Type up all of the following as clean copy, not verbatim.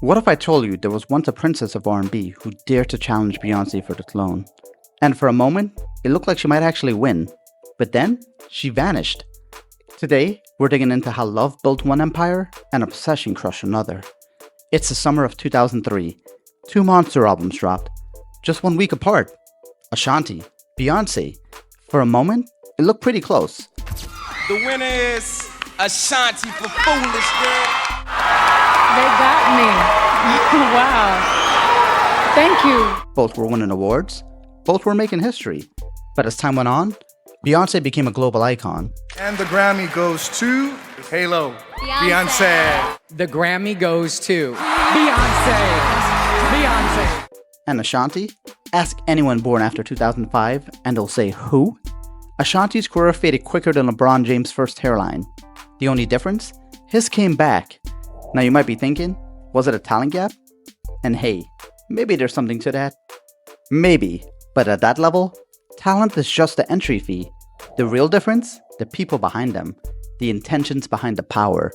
What if I told you there was once a princess of R&B who dared to challenge Beyoncé for the throne? And for a moment, it looked like she might actually win. But then, she vanished. Today, we're digging into how love built one empire and obsession crushed another. It's the summer of 2003. Two monster albums dropped, just 1 week apart. Ashanti, Beyoncé. For a moment, it looked pretty close. The winner is Ashanti for Foolish Girl. They got me. Wow. Thank you. Both were winning awards. Both were making history. But as time went on, Beyoncé became a global icon. And the Grammy goes to Halo. Beyoncé. The Grammy goes to Beyoncé. Beyoncé. And Ashanti? Ask anyone born after 2005 and they'll say, who? Ashanti's career faded quicker than LeBron James' first hairline. The only difference? His came back. Now you might be thinking, was it a talent gap? And hey, maybe there's something to that. Maybe, but at that level, talent is just the entry fee. The real difference? The people behind them. The intentions behind the power.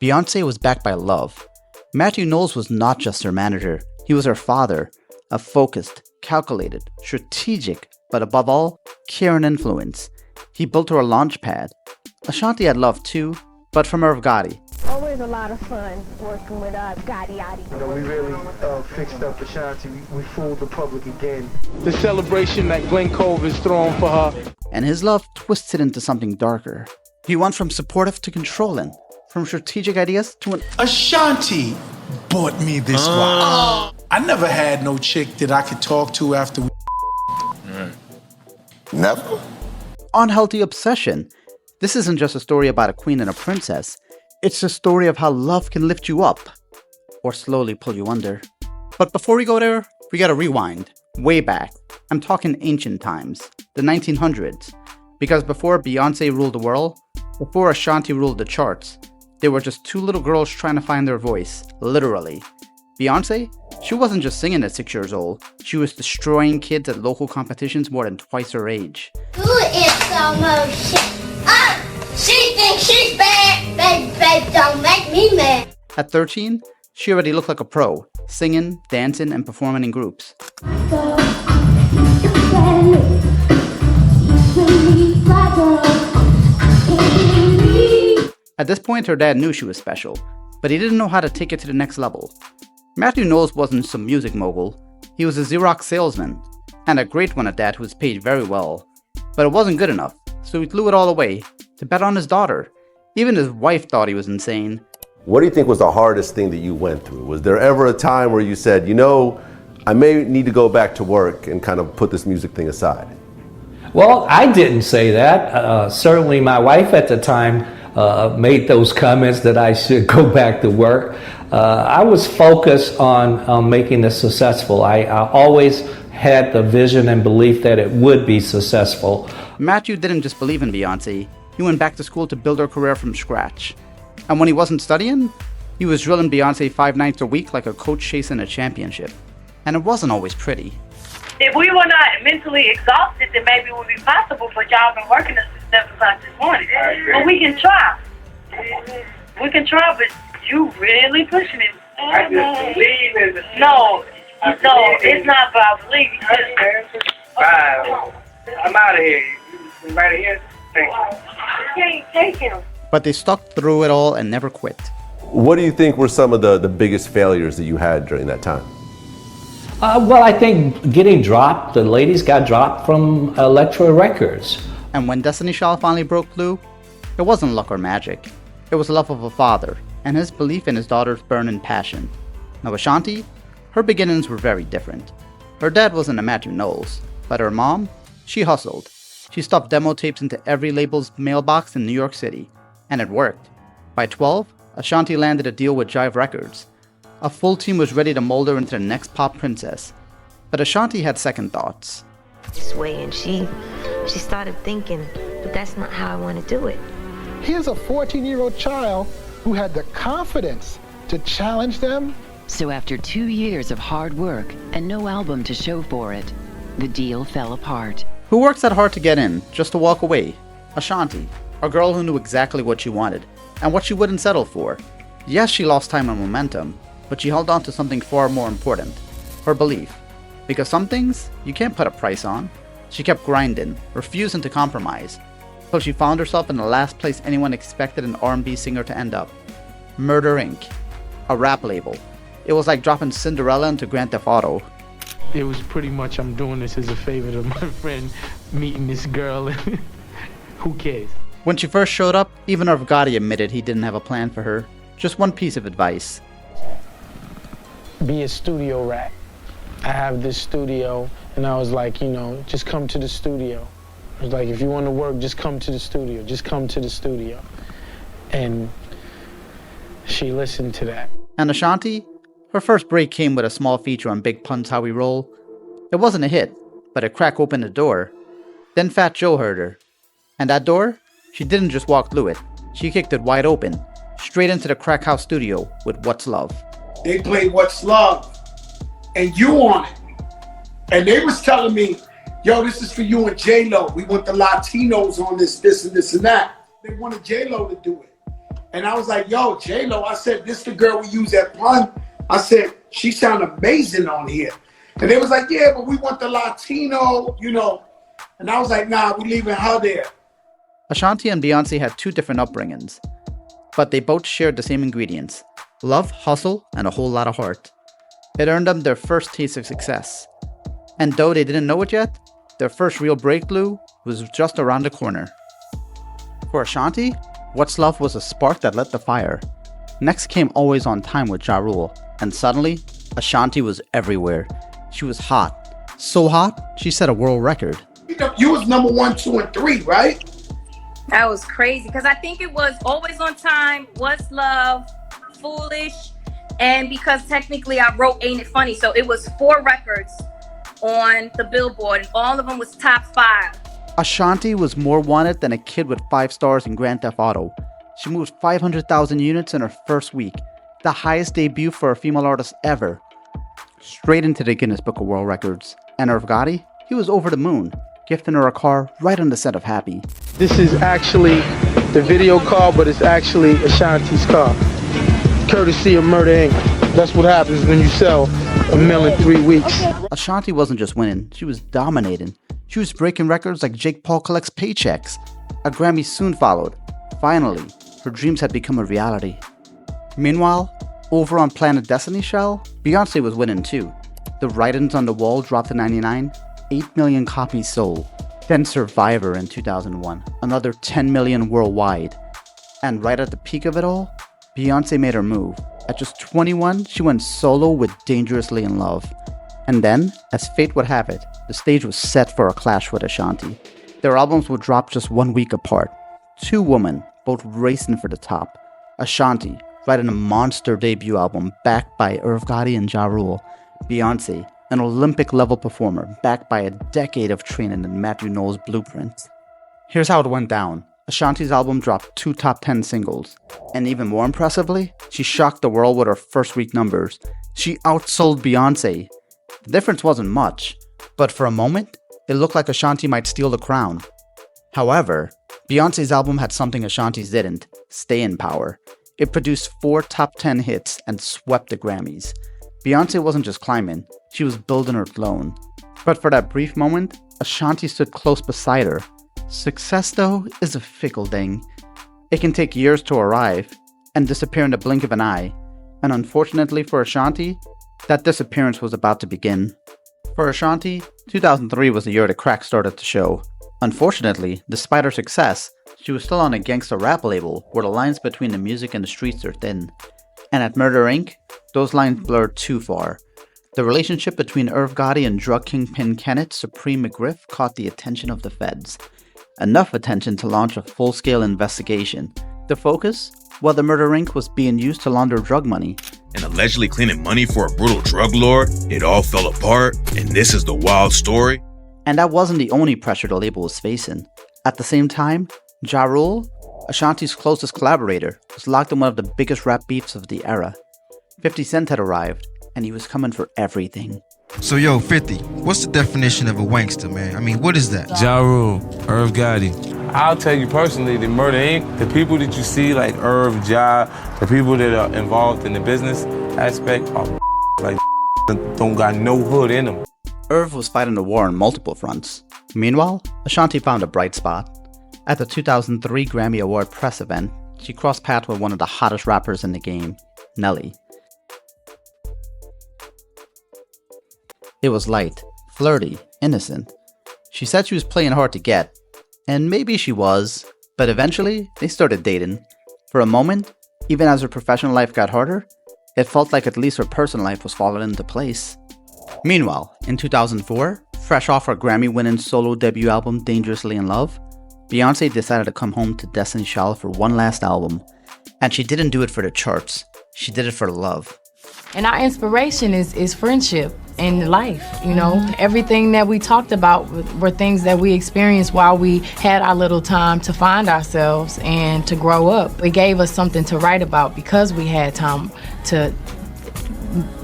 Beyoncé was backed by love. Matthew Knowles was not just her manager, he was her father. A focused, calculated, strategic, but above all, care and influence. He built her a launch pad. Ashanti had love too, but from Irv Gotti. Always a lot of fun working with Gotti Yachty. You know, we really fixed up Ashanti. We fooled the public again. The celebration that Glenn Cove is throwing for her. And his love twisted into something darker. He went from supportive to controlling, from strategic ideas to an Ashanti bought me this watch. I never had no chick that I could talk to after we Never? unhealthy obsession. This isn't just a story about a queen and a princess. It's a story of how love can lift you up, or slowly pull you under. But before we go there, we gotta rewind, way back. I'm talking ancient times, the 1900s. Because before Beyoncé ruled the world, before Ashanti ruled the charts, they were just two little girls trying to find their voice, literally. Beyoncé? She wasn't just singing at 6 years old, she was destroying kids at local competitions more than twice her age. Who is so much shit? She thinks she's bad. Baby, don't make me mad. At 13, she already looked like a pro, singing, dancing, and performing in groups. At this point, her dad knew she was special, but he didn't know how to take it to the next level. Matthew Knowles wasn't some music mogul. He was a Xerox salesman, and a great one at that who was paid very well. But it wasn't good enough, so he threw it all away to bet on his daughter. Even his wife thought he was insane. What do you think was the hardest thing that you went through? Was there ever a time where you said, you know, I may need to go back to work and kind of put this music thing aside? Well, I didn't say that. Certainly my wife at the time made those comments that I should go back to work. I was focused on making this successful. I always had the vision and belief that it would be successful. Matthew didn't just believe in Beyoncé, he went back to school to build her career from scratch. And when he wasn't studying, he was drilling Beyoncé 5 nights a week like a coach chasing a championship. And it wasn't always pretty. If we were not mentally exhausted, then maybe it would be possible, but y'all been working us since 7 o'clock this morning. But we can try. We can try, but you really pushing it. I just believe in the No, it's not about belief. Bye. I'm out of here. You right here? Thank you. You can't take him. But they stuck through it all and never quit. What do you think were some of the biggest failures that you had during that time? Well, I think getting dropped, the ladies got dropped from Elektra Records. And when Destiny Child finally broke through, it wasn't luck or magic. It was the love of a father and his belief in his daughter's burning passion. Now Ashanti, her beginnings were very different. Her dad wasn't a Matthew Knowles, but her mom, she hustled. She stuffed demo tapes into every label's mailbox in New York City, and it worked. By 12, Ashanti landed a deal with Jive Records. A full team was ready to mold her into the next pop princess. But Ashanti had second thoughts. This way, and she started thinking, but that's not how I want to do it. Here's a 14-year-old child who had the confidence to challenge them. So after 2 years of hard work and no album to show for it, the deal fell apart. Who works that hard to get in, just to walk away? Ashanti, a girl who knew exactly what she wanted, and what she wouldn't settle for. Yes, she lost time and momentum, but she held on to something far more important, her belief. Because some things you can't put a price on. She kept grinding, refusing to compromise, till she found herself in the last place anyone expected an R&B singer to end up. Murder Inc., a rap label. It was like dropping Cinderella into Grand Theft Auto. It was pretty much, I'm doing this as a favor to my friend, meeting this girl. Who cares? When she first showed up, even Irv Gotti admitted he didn't have a plan for her. Just one piece of advice. Be a studio rat. I have this studio, and I was like, you know, just come to the studio. I was like, if you want to work, just come to the studio. Just come to the studio. And she listened to that. And Ashanti? Her first break came with a small feature on Big Pun's How We Roll. It wasn't a hit, but it cracked open the door. Then Fat Joe heard her. And that door? She didn't just walk through it. She kicked it wide open, straight into the Crack House studio with What's Love. They played What's Love, and you on it. And they was telling me, yo, this is for you and J-Lo. We want the Latinos on this and this and that. They wanted J-Lo to do it. And I was like, yo, J-Lo, I said, this the girl we use at Pun. I said, she sound amazing on here. And they was like, yeah, but we want the Latino, you know. And I was like, nah, we leaving her there. Ashanti and Beyoncé had two different upbringings, but they both shared the same ingredients: love, hustle, and a whole lot of heart. It earned them their first taste of success. And though they didn't know it yet, their first real breakthrough was just around the corner. For Ashanti, What's Love was a spark that lit the fire. Next came Always on Time with Ja Rule, and suddenly, Ashanti was everywhere. She was hot. So hot, she set a world record. You was number 1, 2, and 3, right? That was crazy, because I think it was Always on Time, What's Love, Foolish, and because technically I wrote Ain't It Funny, so it was 4 records on the Billboard, and all of them was top 5. Ashanti was more wanted than a kid with 5 stars in Grand Theft Auto. She moved 500,000 units in her first week, the highest debut for a female artist ever. Straight into the Guinness Book of World Records. And Irv Gotti, he was over the moon, gifting her a car right on the set of Happy. This is actually the video car, but it's actually Ashanti's car. Courtesy of Murder Inc. That's what happens when you sell a mill in 3 weeks. Ashanti wasn't just winning, she was dominating. She was breaking records like Jake Paul collects paychecks. A Grammy soon followed. Finally, her dreams had become a reality. Meanwhile, over on Planet Destiny Shell, Beyoncé was winning too. The Writings on the Wall dropped to 99, 8 million copies sold. Then Survivor in 2001, another 10 million worldwide. And right at the peak of it all, Beyoncé made her move. At just 21, she went solo with Dangerously in Love. And then, as fate would have it, the stage was set for a clash with Ashanti. Their albums would drop just 1 week apart. 2 women, both racing for the top. Ashanti, writing a monster debut album backed by Irv Gotti and Ja Rule. Beyoncé, an Olympic-level performer backed by a decade of training in Matthew Knowles' blueprints. Here's how it went down. Ashanti's album dropped 2 top 10 singles. And even more impressively, she shocked the world with her first week numbers. She outsold Beyoncé. The difference wasn't much, but for a moment, it looked like Ashanti might steal the crown. However, Beyoncé's album had something Ashanti's didn't: staying power. It produced 4 top 10 hits and swept the Grammys. Beyoncé wasn't just climbing, she was building her throne. But for that brief moment, Ashanti stood close beside her. Success, though, is a fickle thing. It can take years to arrive and disappear in the blink of an eye. And unfortunately for Ashanti, that disappearance was about to begin. For Ashanti, 2003 was the year the crack started to show. Unfortunately, despite her success, she was still on a gangsta rap label where the lines between the music and the streets are thin. And at Murder Inc., those lines blurred too far. The relationship between Irv Gotti and drug kingpin Kenneth Supreme McGriff caught the attention of the feds. Enough attention to launch a full-scale investigation. The focus? Whether Murder Inc. was being used to launder drug money. And allegedly cleaning money for a brutal drug lord, it all fell apart, and this is the wild story. And that wasn't the only pressure the label was facing. At the same time, Ja Rule, Ashanti's closest collaborator, was locked in one of the biggest rap beefs of the era. 50 Cent had arrived, and he was coming for everything. So yo, 50, what's the definition of a wankster, man? I mean, what is that? Ja Rule, Irv Gotti. I'll tell you personally, the Murder Inc., the people that you see like Irv, Ja, the people that are involved in the business, aspect are like don't got no hood in them. Irv was fighting the war on multiple fronts. Meanwhile, Ashanti found a bright spot. At the 2003 Grammy Award press event, she crossed paths with one of the hottest rappers in the game, Nelly. It was light, flirty, innocent. She said she was playing hard to get, and maybe she was, but eventually they started dating. For a moment, even as her professional life got harder, it felt like at least her personal life was falling into place. Meanwhile, in 2004, fresh off her Grammy-winning solo debut album Dangerously in Love, Beyoncé decided to come home to Destiny's Child for one last album. And she didn't do it for the charts, she did it for love. And our inspiration is friendship and life, you know. Everything that we talked about were things that we experienced while we had our little time to find ourselves and to grow up. It gave us something to write about because we had time to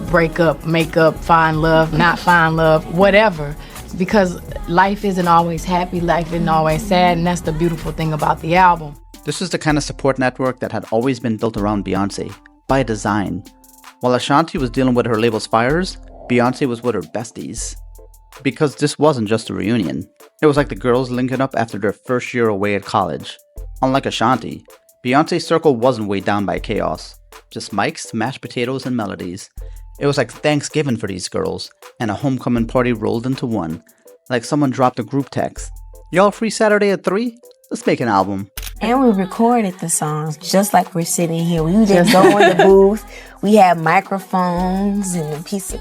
break up, make up, find love, not find love, whatever. Because life isn't always happy, life isn't always sad, and that's the beautiful thing about the album. This was the kind of support network that had always been built around Beyoncé, by design. While Ashanti was dealing with her label's fires, Beyoncé was with her besties. Because this wasn't just a reunion. It was like the girls linking up after their first year away at college. Unlike Ashanti, Beyoncé's circle wasn't weighed down by chaos. Just mics, mashed potatoes, and melodies. It was like Thanksgiving for these girls, and a homecoming party rolled into one. Like someone dropped a group text. Y'all free Saturday at 3? Let's make an album. And we recorded the songs just like we're sitting here. We just go in the booth. We had microphones and a piece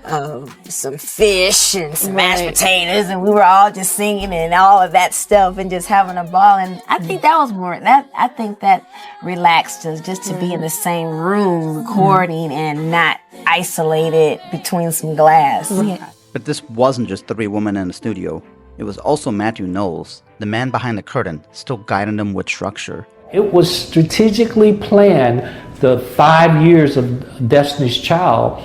of some fish and some mashed potatoes, and we were all just singing and all of that stuff and just having a ball. And I think that was I think that relaxed us just to be in the same room recording and not isolated between some glass. But this wasn't just 3 women in the studio. It was also Matthew Knowles, the man behind the curtain, still guiding them with structure. It was strategically planned, the 5 years of Destiny's Child,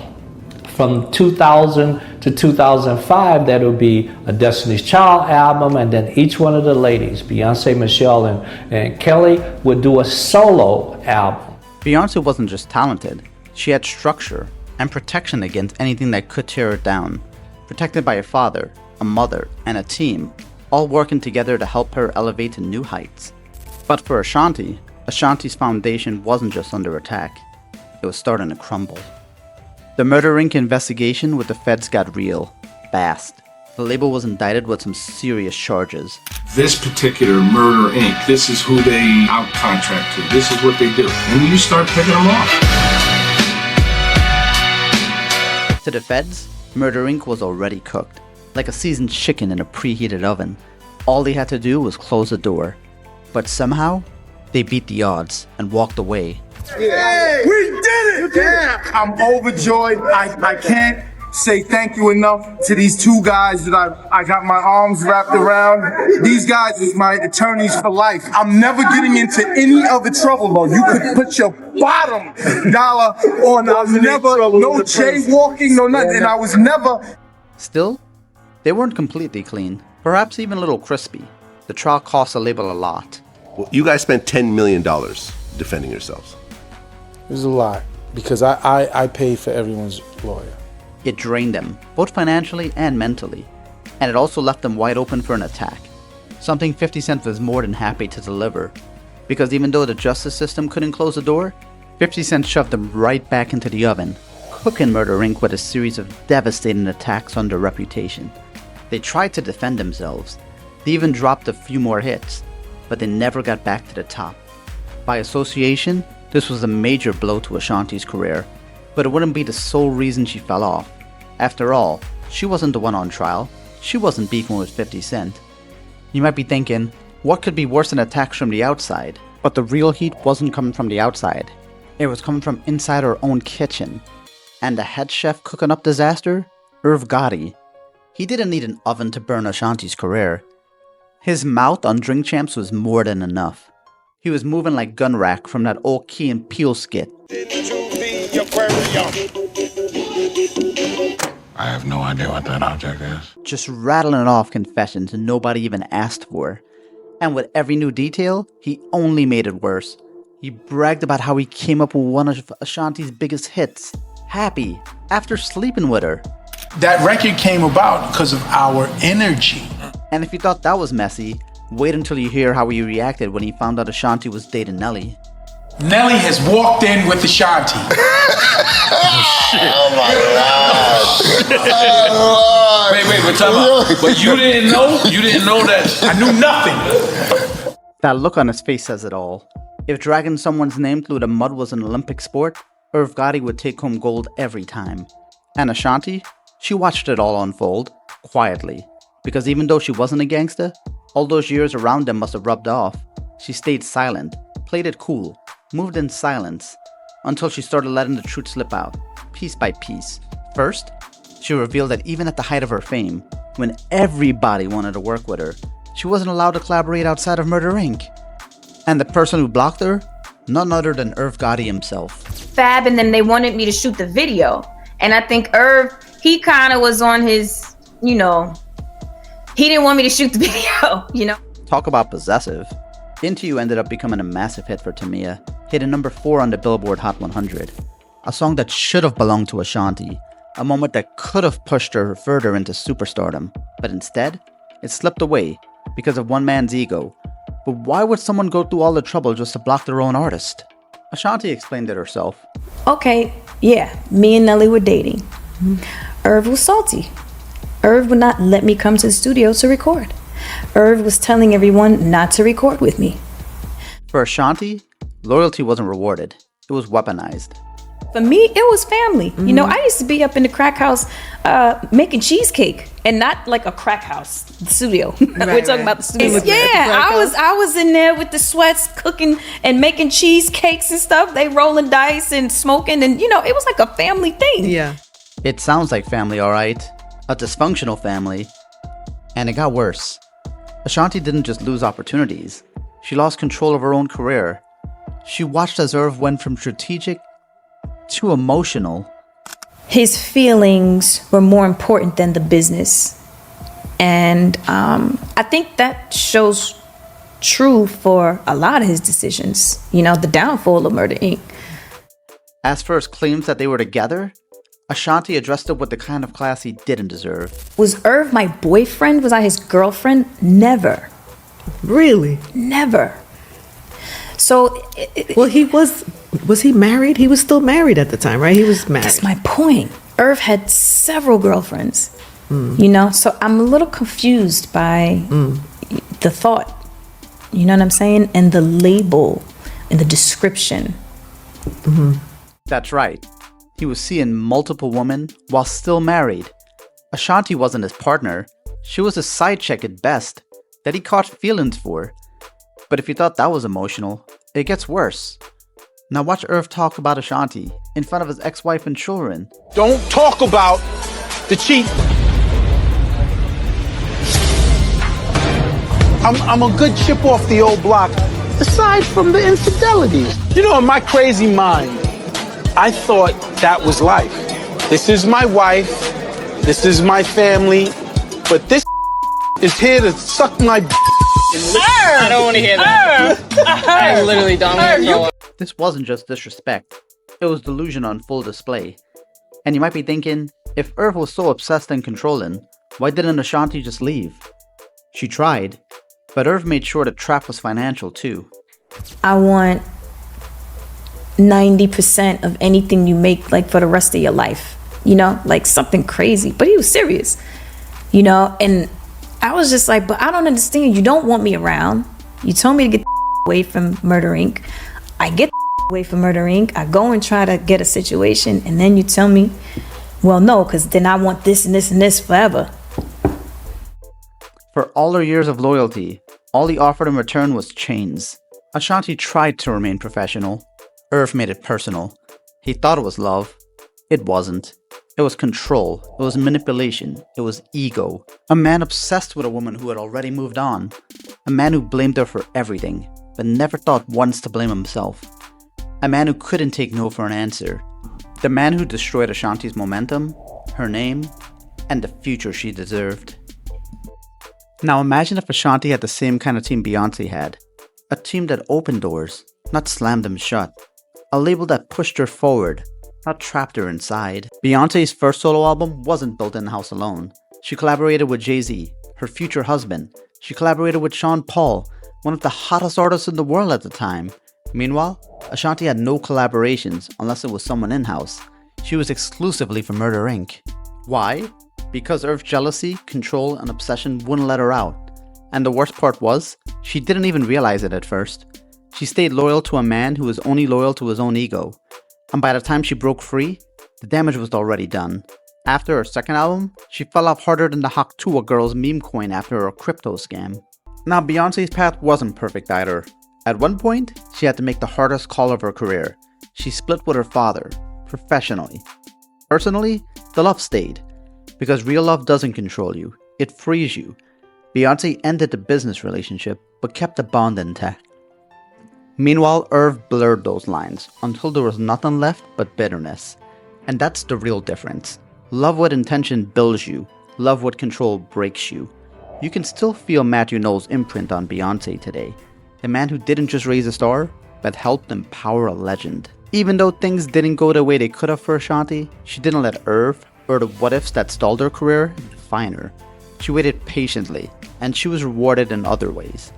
from 2000 to 2005, that would be a Destiny's Child album, and then each one of the ladies, Beyoncé, Michelle, and Kelly, would do a solo album. Beyoncé wasn't just talented, she had structure and protection against anything that could tear it down. Protected by a father, a mother, and a team, all working together to help her elevate to new heights. But for Ashanti, Ashanti's foundation wasn't just under attack, it was starting to crumble. The Murder Inc. investigation with the feds got real, fast. The label was indicted with some serious charges. This particular Murder Inc., this is who they out-contract to. This is what they do. And you start picking them off. To the feds, Murder Inc. was already cooked, like a seasoned chicken in a preheated oven. All they had to do was close the door. But somehow, they beat the odds and walked away. Yay! We did it! Yeah! I'm overjoyed. I can't say thank you enough to these 2 guys that I got my arms wrapped around. These guys is my attorneys for life. I'm never getting into any other trouble, though. You could put your bottom dollar on. I was never, no jaywalking, no nothing. And I was never... Still, they weren't completely clean. Perhaps even a little crispy. The trial cost the label a lot. Well, you guys spent $10 million defending yourselves. It was a lot because I paid for everyone's lawyer. It drained them, both financially and mentally. And it also left them wide open for an attack. Something 50 Cent was more than happy to deliver. Because even though the justice system couldn't close the door, 50 Cent shoved them right back into the oven, cooking Murder Inc. with a series of devastating attacks on their reputation. They tried to defend themselves. They even dropped a few more hits, but they never got back to the top. By association, this was a major blow to Ashanti's career, but it wouldn't be the sole reason she fell off. After all, she wasn't the one on trial. She wasn't beefing with 50 Cent. You might be thinking, what could be worse than attacks from the outside? But the real heat wasn't coming from the outside. It was coming from inside her own kitchen. And the head chef cooking up disaster? Irv Gotti. He didn't need an oven to burn Ashanti's career. His mouth on Drink Champs was more than enough. He was moving like Gun Rack from that old Key and Peele skit. I have no idea what that object is. Just rattling off confessions nobody even asked for. And with every new detail, he only made it worse. He bragged about how he came up with one of Ashanti's biggest hits, Happy, after sleeping with her. That record came about because of our energy. And if you thought that was messy, wait until you hear how he reacted when he found out Ashanti was dating Nelly. Nelly has walked in with Ashanti. Oh my God. Wait, time out. But you didn't know? You didn't know that? I knew nothing. That look on his face says it all. If dragging someone's name through the mud was an Olympic sport, Irv Gotti would take home gold every time. And Ashanti? She watched it all unfold, quietly. Because even though she wasn't a gangster, all those years around them must have rubbed off. She stayed silent, played it cool, moved in silence, until she started letting the truth slip out, piece by piece. First, she revealed that even at the height of her fame, when everybody wanted to work with her, she wasn't allowed to collaborate outside of Murder Inc. And the person who blocked her? None other than Irv Gotti himself. Fab and them, they wanted me to shoot the video. And I think Irv, he kind of was on his, he didn't want me to shoot the video, Talk about possessive. Into You ended up becoming a massive hit for Tamia, hitting number 4 on the Billboard Hot 100. A song that should have belonged to Ashanti, a moment that could have pushed her further into superstardom, but instead, it slipped away because of one man's ego. But why would someone go through all the trouble just to block their own artist? Ashanti explained it herself. Okay, yeah, me and Nelly were dating. Irv was salty. Irv would not let me come to the studio to record. Irv was telling everyone not to record with me. For Ashanti, loyalty wasn't rewarded. It was weaponized. For me, it was family. I used to be up in the crack house making cheesecake, and not like a crack house, the studio. We're talking about the studio. I was in there with the sweats, cooking and making cheesecakes and stuff. They rolling dice and smoking, and it was like a family thing. Yeah. It sounds like family, all right. A dysfunctional family. And it got worse. Ashanti didn't just lose opportunities. She lost control of her own career. She watched as Irv went from strategic to emotional. His feelings were more important than the business. And I think that shows true for a lot of his decisions. The downfall of Murder Inc. As for his claims that they were together, Ashanti addressed it with the kind of class he didn't deserve. Was Irv my boyfriend? Was I his girlfriend? Never. Really? Never. So... Well, was he married? He was still married at the time, right? He was married. That's my point. Irv had several girlfriends, so I'm a little confused by the thought, you know what I'm saying? And the label and the description. That's right. He was seeing multiple women while still married. Ashanti wasn't his partner. She was a side chick at best that he caught feelings for. But if you thought that was emotional, it gets worse. Now watch Irv talk about Ashanti in front of his ex-wife and children. Don't talk about the cheat. I'm a good chip off the old block, aside from the infidelities. In my crazy mind, I thought that was life. This is my wife, this is my family, but this is here to suck my I don't want to hear that. I literally don't want to throw up. This wasn't just disrespect. It was delusion on full display. And you might be thinking, if Irv was so obsessed and controlling, why didn't Ashanti just leave? She tried, but Irv made sure the trap was financial too. I want 90% of anything you make, like for the rest of your life, like something crazy. But he was serious, and I was just like, but I don't understand. You don't want me around. You told me to get away from Murder Inc. I get away from Murder Inc. I go and try to get a situation, and then you tell me, well, no, because then I want this and this and this forever. For all her years of loyalty, all he offered in return was chains. Ashanti tried to remain professional. Irv made it personal. He thought it was love. It wasn't. It was control. It was manipulation. It was ego. A man obsessed with a woman who had already moved on. A man who blamed her for everything, but never thought once to blame himself. A man who couldn't take no for an answer. The man who destroyed Ashanti's momentum, her name, and the future she deserved. Now imagine if Ashanti had the same kind of team Beyoncé had. A team that opened doors, not slammed them shut. A label that pushed her forward, not trapped her inside. Beyoncé's first solo album wasn't built in-house alone. She collaborated with Jay-Z, her future husband. She collaborated with Sean Paul, one of the hottest artists in the world at the time. Meanwhile, Ashanti had no collaborations unless it was someone in-house. She was exclusively for Murder Inc. Why? Because Irv's jealousy, control, and obsession wouldn't let her out. And the worst part was, she didn't even realize it at first. She stayed loyal to a man who was only loyal to his own ego. And by the time she broke free, the damage was already done. After her second album, she fell off harder than the Hawk Tuah girl's meme coin after her crypto scam. Now, Beyoncé's path wasn't perfect either. At one point, she had to make the hardest call of her career. She split with her father, professionally. Personally, the love stayed. Because real love doesn't control you, it frees you. Beyoncé ended the business relationship, but kept the bond intact. Meanwhile, Irv blurred those lines until there was nothing left but bitterness. And that's the real difference. Love with intention builds you. Love with control breaks you. You can still feel Matthew Knowles' imprint on Beyoncé today. A man who didn't just raise a star, but helped empower a legend. Even though things didn't go the way they could have for Ashanti, she didn't let Irv or the what-ifs that stalled her career define her. She waited patiently, and she was rewarded in other ways.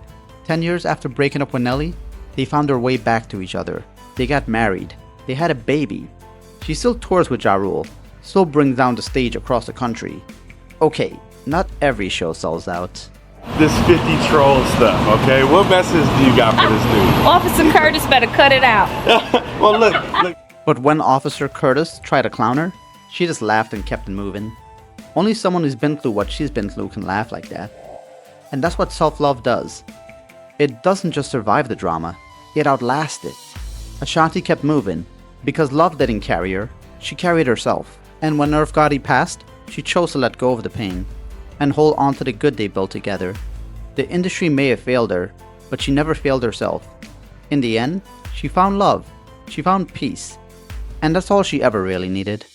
10 years after breaking up with Nelly, they found their way back to each other. They got married. They had a baby. She still tours with Ja Rule, still brings down the stage across the country. Okay, not every show sells out. This 50 troll stuff, okay? What message do you got for this dude? Officer Curtis better cut it out. Well, look. But when Officer Curtis tried to clown her, she just laughed and kept it moving. Only someone who's been through what she's been through can laugh like that. And that's what self-love does. It doesn't just survive the drama, it outlasts it. Ashanti kept moving. Because love didn't carry her, she carried herself. And when Irv Gotti passed, she chose to let go of the pain and hold on to the good they built together. The industry may have failed her, but she never failed herself. In the end, she found love, she found peace, and that's all she ever really needed.